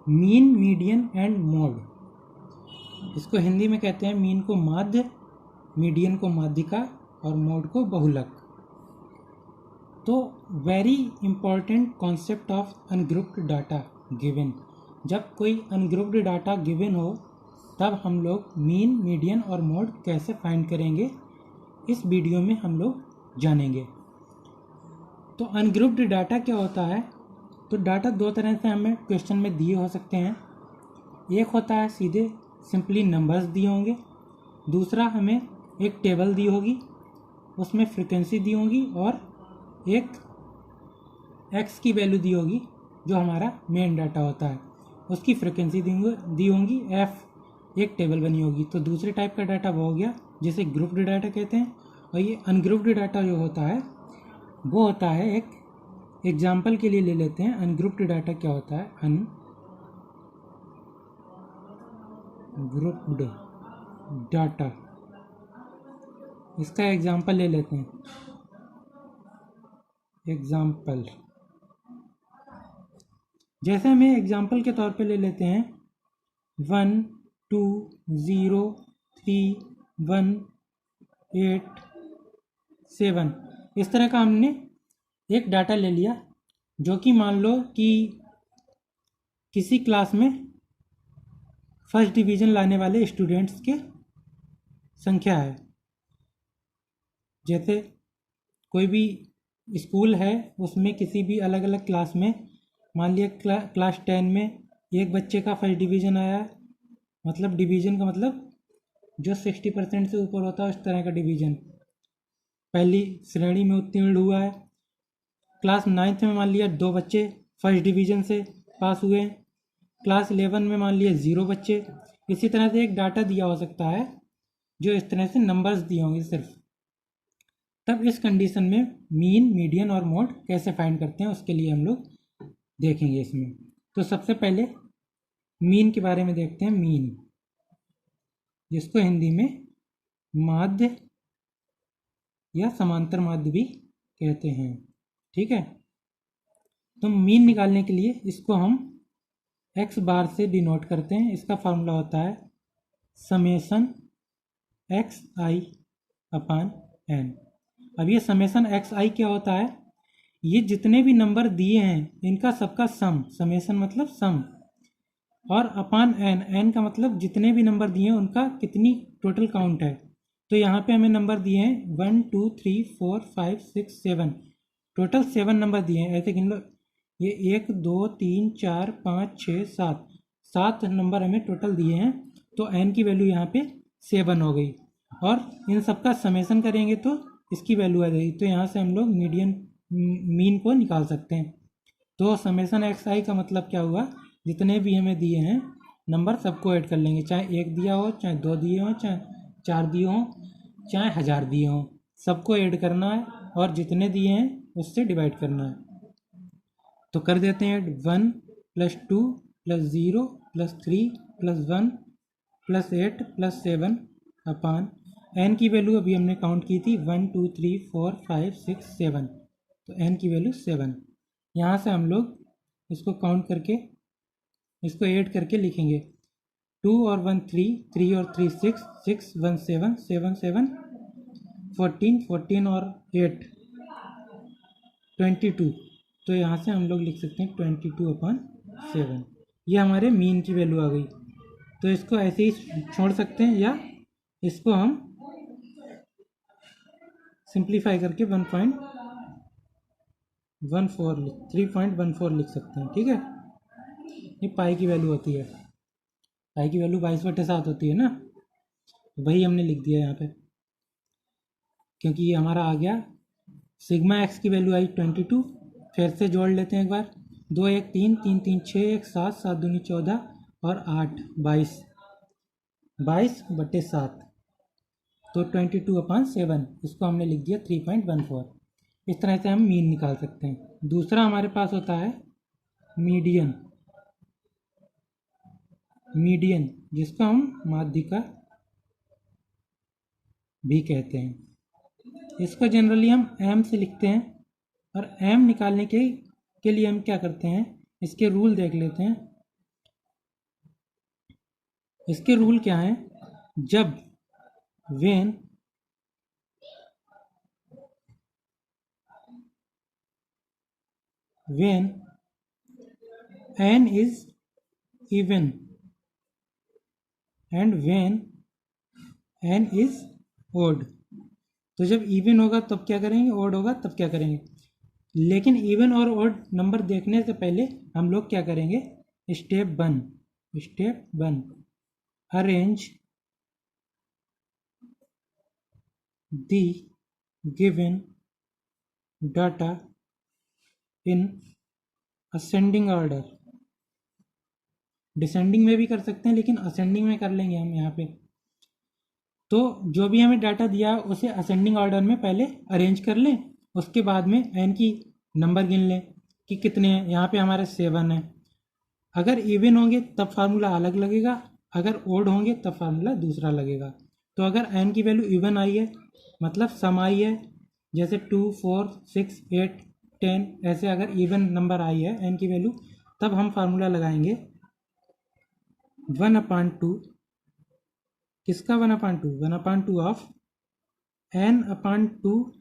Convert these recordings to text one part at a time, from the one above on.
Mean, median and mode. इसको हिंदी में कहते हैं मीन को माध्य, मीडियन को माध्यिका और मोड को बहुलक। तो very important concept of ungrouped data given. जब कोई अनग्रुप्ड डाटा गिवन हो तब हम लोग मीन, मीडियन और मोड कैसे फाइंड करेंगे, इस वीडियो में हम लोग जानेंगे। तो अनग्रुप्ड डाटा क्या होता है? तो डाटा दो तरह से हमें क्वेश्चन में दिए हो सकते हैं। एक होता है सीधे सिंपली नंबर्स दिए होंगे, दूसरा हमें एक टेबल दी होगी, उसमें फ्रीक्वेंसी दी होगी और एक एक्स की वैल्यू दी होगी जो हमारा मेन डाटा होता है, उसकी फ्रीक्वेंसी दी होंगी, एफ एक टेबल बनी होगी। तो दूसरे टाइप का डाटा वो हो गया जिसे ग्रुप्ड डाटा कहते हैं। और ये अनग्रुप्ड डाटा जो होता है वो होता है, एक एग्जाम्पल के लिए ले लेते हैं। अनग्रुप्ड डाटा क्या होता है? अनग्रुप्ड डाटा, इसका एग्जाम्पल ले लेते हैं। एग्जाम्पल जैसे हमें एग्जाम्पल के तौर पे ले लेते हैं 1 2 0 3 1 8 7। इस तरह का हमने एक डाटा ले लिया जो कि मान लो कि किसी क्लास में फर्स्ट डिवीज़न लाने वाले स्टूडेंट्स के संख्या है। जैसे कोई भी स्कूल है, उसमें किसी भी अलग अलग क्लास में मान लिया क्लास 10 में एक बच्चे का फर्स्ट डिवीज़न आया है, मतलब डिवीज़न का मतलब जो 60% से ऊपर होता है उस तरह का डिवीज़न, पहली श्रेणी में उत्तीर्ण हुआ है। क्लास 9th में मान लिया 2 बच्चे फर्स्ट डिवीज़न से पास हुए हैं, क्लास 11 में मान लिया 0 बच्चे। इसी तरह से एक डाटा दिया हो सकता है जो इस तरह से नंबर्स दिए होंगे सिर्फ। तब इस कंडीशन में मीन, मीडियन और मोड कैसे फाइंड करते हैं उसके लिए हम लोग देखेंगे इसमें। तो सबसे पहले मीन के बारे में देखते हैं। मीन, जिसको हिंदी में माध्य या समांतर माध्य भी कहते हैं, ठीक है। तो मीन निकालने के लिए इसको हम एक्स बार से डिनोट करते हैं। इसका फॉर्मूला होता है समेसन एक्स आई अपान एन। अब ये समेसन एक्स आई क्या होता है? ये जितने भी नंबर दिए हैं इनका सबका सम, समेसन मतलब सम, और अपान एन, एन का मतलब जितने भी नंबर दिए हैं उनका कितनी टोटल काउंट है। तो यहाँ पे हमें नंबर दिए हैं 1 2 3 4 5 6 7, टोटल 7 नंबर दिए हैं। ऐसे गिन लो, ये 1 2 3 4 5 6 7, 7 नंबर हमें टोटल दिए हैं। तो एन की वैल्यू यहाँ पे 7 हो गई, और इन सबका समेसन करेंगे तो इसकी वैल्यू आ जाएगी। तो यहाँ से हम लोग मीन को निकाल सकते हैं। तो समेसन एक्स आई का मतलब क्या हुआ? जितने भी हमें दिए हैं नंबर सबको ऐड कर लेंगे, चाहे 1 दिया हो, चाहे 2 दिए हो, चाहे 4 दिए हो, चाहे 1000 दिए हो, सबको ऐड करना है और जितने दिए हैं उससे डिवाइड करना है। तो कर देते हैं 1 + 2 + 0 + 3 + 1 + 8 + 7 अपान एन की वैल्यू अभी हमने काउंट की थी 1 2 3 4 5 6 7, तो एन की वैल्यू 7। यहाँ से हम लोग इसको काउंट करके इसको ऐड करके लिखेंगे 2 और 1 3, 3 और 3 6, 6 1 7, 7 7 14, 14 और 8 22। तो यहाँ से हम लोग लिख सकते हैं 22/7। ये हमारे मीन की वैल्यू आ गई। तो इसको ऐसे ही छोड़ सकते हैं या इसको हम सिंप्लीफाई करके 3.14 लिख सकते हैं, ठीक है। ये पाई की वैल्यू होती है, पाई की वैल्यू 22/7 होती है ना, वही हमने लिख दिया यहाँ पे, क्योंकि ये हमारा आ गया सिग्मा एक्स की वैल्यू आई 22। फिर से जोड़ लेते हैं एक बार, 2 1 3 3 3 6 1 7 7 दूनी 14 और 8 22, 22/7। तो 22/7 इसको हमने लिख दिया 3.14। इस तरह से हम मीन निकाल सकते हैं। दूसरा हमारे पास होता है मीडियन, मीडियन जिसको हम माध्यिका भी कहते हैं। इसको जनरली हम एम से लिखते हैं, और एम निकालने के लिए हम क्या करते हैं, इसके रूल देख लेते हैं। इसके रूल क्या हैं? जब when when n is even and when n is odd, तो जब इवन होगा तब क्या करेंगे, ओड होगा तब क्या करेंगे। लेकिन इवन और ओड नंबर देखने से पहले हम लोग क्या करेंगे, step one arrange the given data in ascending order. Descending में भी कर सकते हैं लेकिन असेंडिंग में कर लेंगे हम यहाँ पे। तो जो भी हमें डाटा दिया है उसे असेंडिंग ऑर्डर में पहले अरेंज कर लें, उसके बाद में एन की नंबर गिन लें कि कितने हैं। यहाँ पे हमारे 7 है। अगर इवन होंगे तब फार्मूला अलग लगेगा, अगर ओड होंगे तब फार्मूला दूसरा लगेगा। तो अगर एन की वैल्यू इवन आई है मतलब सम आई है, जैसे 2 4 6 8 10 ऐसे अगर इवन नंबर आई है एन की वैल्यू, तब हम फार्मूला लगाएंगे 1/2। किसका 1/2? 1/2 ऑफ n/2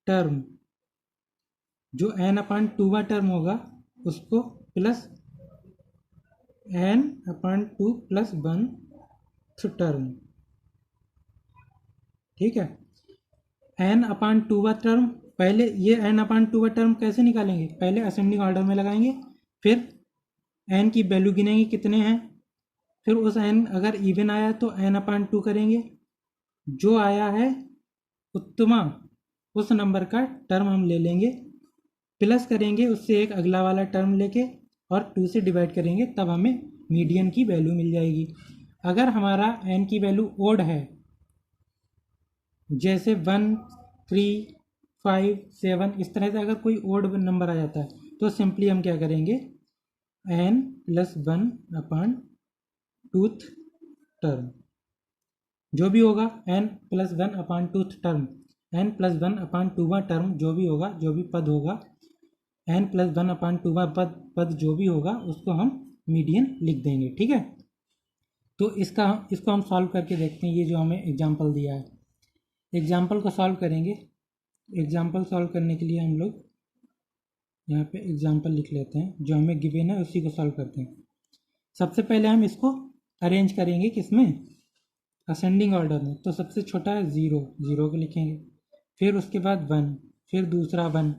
टर्म। जो n/2वां टर्म होगा उसको plus n/2 plus 1th term. ठीक है, n/2वां टर्म। पहले ये n/2वां टर्म कैसे निकालेंगे, पहले असेंडिंग ऑर्डर में लगाएंगे, फिर n की वैल्यू गिनेंगे कितने हैं, फिर उस n अगर इवन आया तो n/2 करेंगे, जो आया है उत्तमा उस नंबर का टर्म हम ले लेंगे, प्लस करेंगे उससे एक अगला वाला टर्म लेके और 2 से डिवाइड करेंगे, तब हमें मीडियन की वैल्यू मिल जाएगी। अगर हमारा n की वैल्यू ओड है, जैसे 1 3 5 7 इस तरह से अगर कोई ओड नंबर आ जाता है तो सिंपली हम क्या करेंगे, n प्लस 1/2th टर्म जो भी होगा, n plus 1/2th term, n plus 1/2वां टर्म जो भी होगा, जो भी पद होगा, n प्लस 1/2वां पद जो भी होगा उसको हम मीडियन लिख देंगे। ठीक है, तो इसको हम सॉल्व करके देखते हैं। ये जो हमें एग्जाम्पल दिया है, एग्जाम्पल को सॉल्व करेंगे। एग्जाम्पल सॉल्व करने के लिए हम लोग यहाँ पे एग्जाम्पल लिख लेते हैं, जो हमें गिवन है उसी को सॉल्व करते हैं। सबसे पहले हम इसको अरेंज करेंगे किसमें, असेंडिंग ऑर्डर में। तो सबसे छोटा है 0, 0 को लिखेंगे, फिर उसके बाद 1, फिर दूसरा 1,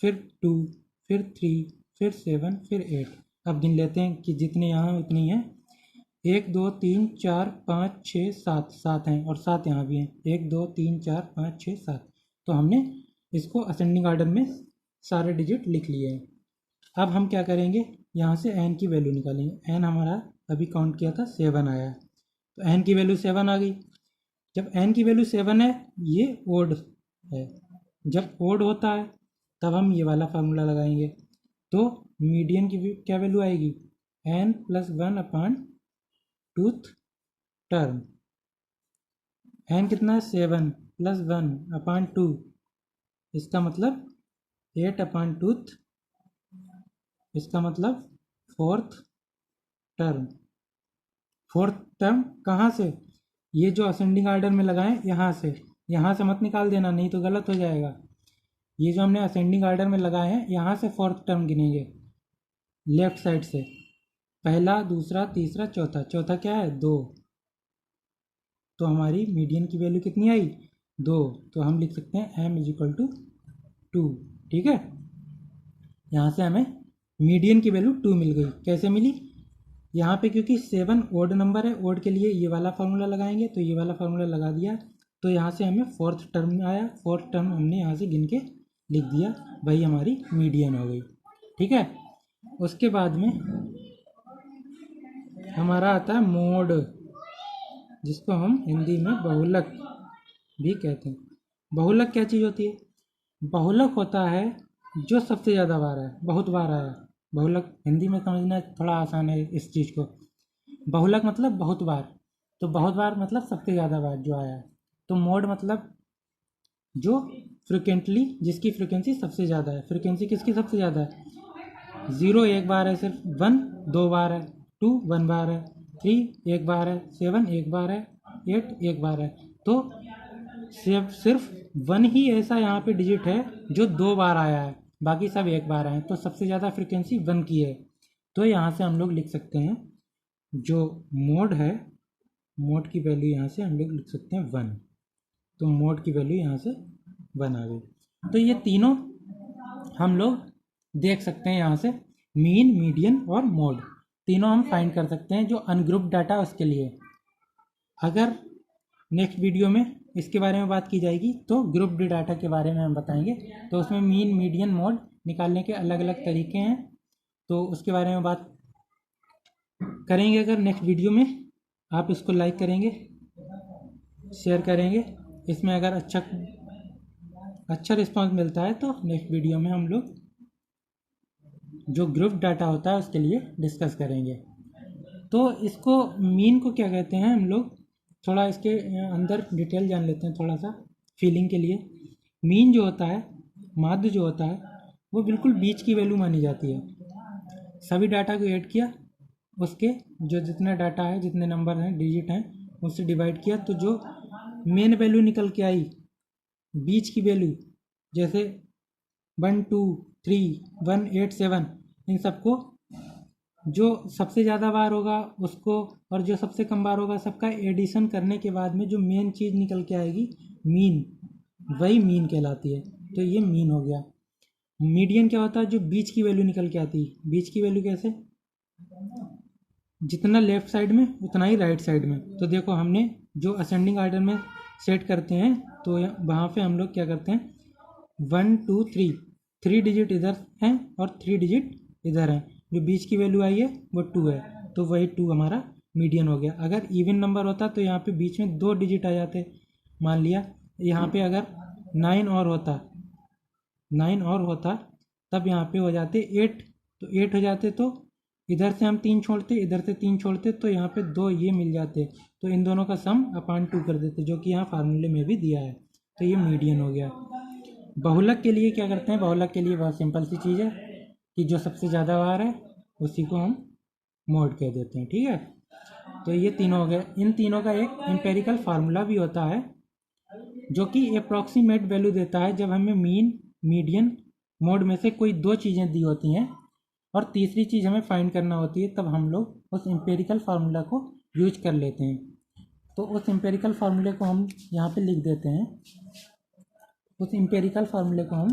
फिर 2, फिर 3, फिर 7, फिर 8। अब गिन लेते हैं कि जितने यहाँ उतनी हैं, 1 2 3 4 5 6 7, 7 हैं और 7 यहाँ भी हैं, 1 2 3 4 5 6 7। तो हमने इसको असेंडिंग ऑर्डर में सारे डिजिट लिख लिए हैं। अब हम क्या करेंगे, यहाँ से n की वैल्यू निकालेंगे। n हमारा अभी काउंट किया था 7 आया है, तो n की वैल्यू 7 आ गई। जब n की वैल्यू 7 है, ये ओड है, जब ओड होता है तब हम ये वाला फार्मूला लगाएंगे। तो मीडियन की क्या वैल्यू आएगी, n plus 1/2th term. n कितना है, 7 प्लस 1/2, इसका मतलब 8/2th, इसका मतलब 4th टर्म। 4th टर्म कहाँ से, ये जो असेंडिंग ऑर्डर में लगाएं यहाँ से मत निकाल देना, नहीं तो गलत हो जाएगा। ये जो हमने असेंडिंग ऑर्डर में लगाए हैं यहाँ से 4th टर्म गिनेंगे, लेफ्ट साइड से, पहला दूसरा तीसरा चौथा। चौथा क्या है, 2। तो हमारी मीडियन की वैल्यू कितनी आई, 2। तो हम लिख सकते हैं m = 2। ठीक है, यहाँ से हमें मीडियन की वैल्यू 2 मिल गई। कैसे मिली, यहाँ पे क्योंकि 7 ओड नंबर है, ओड के लिए ये वाला फार्मूला लगाएंगे, तो ये वाला फार्मूला लगा दिया, तो यहाँ से हमें 4th टर्म आया, 4th टर्म हमने यहाँ से गिन के लिख दिया, वही हमारी मीडियन हो गई। ठीक है, उसके बाद में हमारा आता है मोड, जिसको हम हिंदी में बहुलक भी कहते हैं। बहुलक क्या चीज़ होती है, बहुलक होता है जो सबसे ज़्यादा बार है, बहुत बार आया। बहुलक हिंदी में समझना थोड़ा आसान है इस चीज़ को। बहुलक मतलब बहुत बार, तो बहुत बार मतलब सबसे ज़्यादा बार जो आया है। तो मोड मतलब जो फ्रिक्वेंटली, जिसकी फ्रिक्वेंसी सबसे ज़्यादा है। फ्रिक्वेंसी किसकी सबसे ज़्यादा है, 0 एक बार है सिर्फ, 1 2 बार है, 2 1 बार है, 3 एक बार है, 7 एक बार है, 8 एक बार है। तो सिर्फ 1 ही ऐसा यहाँ पे डिजिट है जो 2 बार आया है, बाकी सब एक बार आए हैं। तो सबसे ज़्यादा फ्रिक्वेंसी 1 की है। तो यहाँ से हम लोग लिख सकते हैं जो मोड है, मोड की वैल्यू यहाँ से हम लोग लिख सकते हैं 1। तो मोड की वैल्यू यहाँ से 1 आ गई। तो ये तीनों हम लोग देख सकते हैं यहाँ से, मीन, मीडियन और मोड, तीनों हम फाइंड कर सकते हैं। जो अनग्रुप्ड डाटा उसके लिए, अगर नेक्स्ट वीडियो में इसके बारे में बात की जाएगी तो ग्रुप्ड डाटा के बारे में हम बताएंगे। तो उसमें मीन, मीडियन, मोड निकालने के अलग अलग तरीके हैं, तो उसके बारे में बात करेंगे। अगर नेक्स्ट वीडियो में आप इसको लाइक करेंगे, शेयर करेंगे, इसमें अगर अच्छा रिस्पांस मिलता है तो नेक्स्ट वीडियो में हम लोग जो ग्रुप डाटा होता है उसके लिए डिस्कस करेंगे। तो इसको मीन को क्या कहते हैं हम लोग थोड़ा इसके अंदर डिटेल जान लेते हैं, थोड़ा सा फीलिंग के लिए। मीन जो होता है, माध्य जो होता है, वो बिल्कुल बीच की वैल्यू मानी जाती है। सभी डाटा को ऐड किया, उसके जो जितना डाटा है, जितने नंबर हैं, डिजिट हैं, उससे डिवाइड किया, तो जो मेन वैल्यू निकल के आई, बीच की वैल्यू, जैसे 1 2 3 1 8 7, इन सबको जो सबसे ज़्यादा बार होगा उसको और जो सबसे कम बार होगा सबका एडिशन करने के बाद में जो मेन चीज़ निकल के आएगी, मीन, वही मीन कहलाती है। तो ये मीन हो गया। मीडियन क्या होता है? जो बीच की वैल्यू निकल के आती है। बीच की वैल्यू कैसे? जितना लेफ्ट साइड में उतना ही राइट साइड में। तो देखो हमने जो असेंडिंग ऑर्डर में सेट करते हैं तो वहाँ पे हम लोग क्या करते हैं, 1 2 3 डिजिट इधर हैं और 3 डिजिट इधर हैं। जो बीच की वैल्यू आई है वो 2 है, तो वही 2 हमारा मीडियन हो गया। अगर इवन नंबर होता तो यहाँ पे बीच में 2 डिजिट आ जाते। मान लिया यहाँ पे अगर 9 और होता तब यहाँ पे हो जाते 8, तो 8 हो जाते, तो इधर से हम 3 छोड़ते, इधर से 3 छोड़ते, तो यहाँ पे 2 ये मिल जाते, तो इन दोनों का सम अपान 2 कर देते, जो कि यहाँ फार्मूले में भी दिया है। तो ये मीडियन हो गया। बहुलक के लिए क्या करते हैं? बहुलक के लिए बहुत सिंपल सी चीज़ है कि जो सबसे ज़्यादा बार है उसी को हम मोड कह देते हैं। ठीक है, तो ये तीनों हो गए। इन तीनों का एक एम्पेरिकल फार्मूला भी होता है जो कि अप्रॉक्सीमेट वैल्यू देता है जब हमें मीन, मीडियन, मोड में से कोई 2 चीज़ें दी होती हैं और तीसरी चीज़ हमें फाइंड करना होती है, तब हम लोग उस एम्पेरिकल फार्मूला को यूज कर लेते हैं। तो उस एम्पेरिकल फार्मूले को हम यहाँ पे लिख देते हैं। उस एम्पेरिकल फार्मूले को हम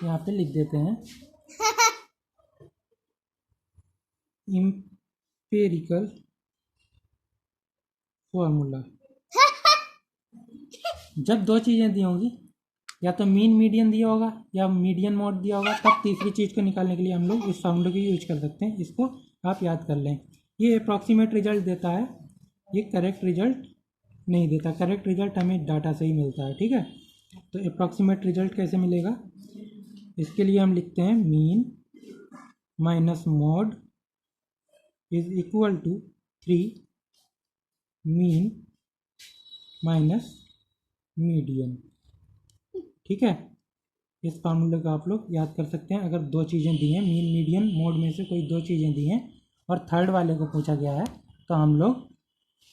यहाँ पे लिख देते हैं, एम्पेरिकल फार्मूला। जब 2 चीज़ें दी होंगी, या तो मीन मीडियन दिया होगा या मीडियन मोड दिया होगा, तब तीसरी चीज़ को निकालने के लिए हम लोग इस फार्मूले को यूज कर सकते हैं। इसको आप याद कर लें। ये अप्रॉक्सीमेट रिजल्ट देता है, ये करेक्ट रिजल्ट नहीं देता। करेक्ट रिजल्ट हमें डाटा से ही मिलता है। ठीक है, तो अप्रॉक्सीमेट रिजल्ट कैसे मिलेगा? इसके लिए हम लिखते हैं mean minus mode is equal to 3 mean minus median. ठीक है, इस फार्मूले को आप लोग याद कर सकते हैं। अगर 2 चीज़ें दी हैं, मीन, मीडियन, मोड में से कोई 2 चीज़ें दी हैं और थर्ड वाले को पूछा गया है, तो हम लोग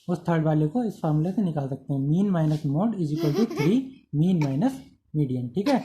उस थर्ड वाले को इस फार्मूले से निकाल सकते हैं। Mean minus mode is equal to 3 mean minus median. ठीक है।